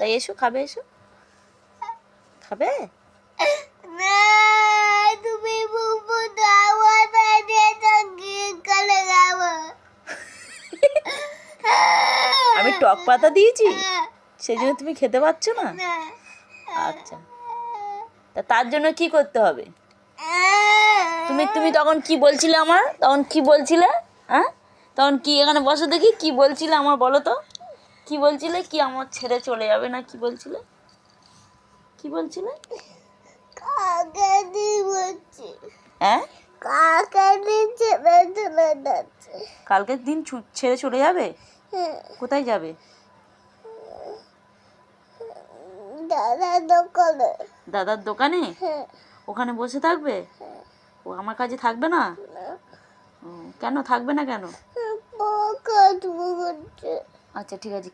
তাই এসো, খাবে, এসো, খাবে। আমি টক পাতা দিয়েছি, সেই জন্য তুমি খেতে পারছো না। আচ্ছা, তা তার জন্য কি করতে হবে? তুমি তখন কি বলছিলে আমার? তখন কি বলছিলে? হ্যাঁ, তখন কি, এখানে বসো দেখি, কি বলছিলে আমার বলো তো? কি বলছিলে? কি আমার ছেড়ে চলে যাবে না, কি বলছিলে? কি বলছিলে? হ্যাঁ, কালকের দিন ছেড়ে চলে যাবে? কোথায় যাবে? দাদার দোকানে। ওখানে বসে থাকবে? ও আমার কাছে থাকবে না? কেন থাকবে না কেন? আচ্ছা ঠিক আছে।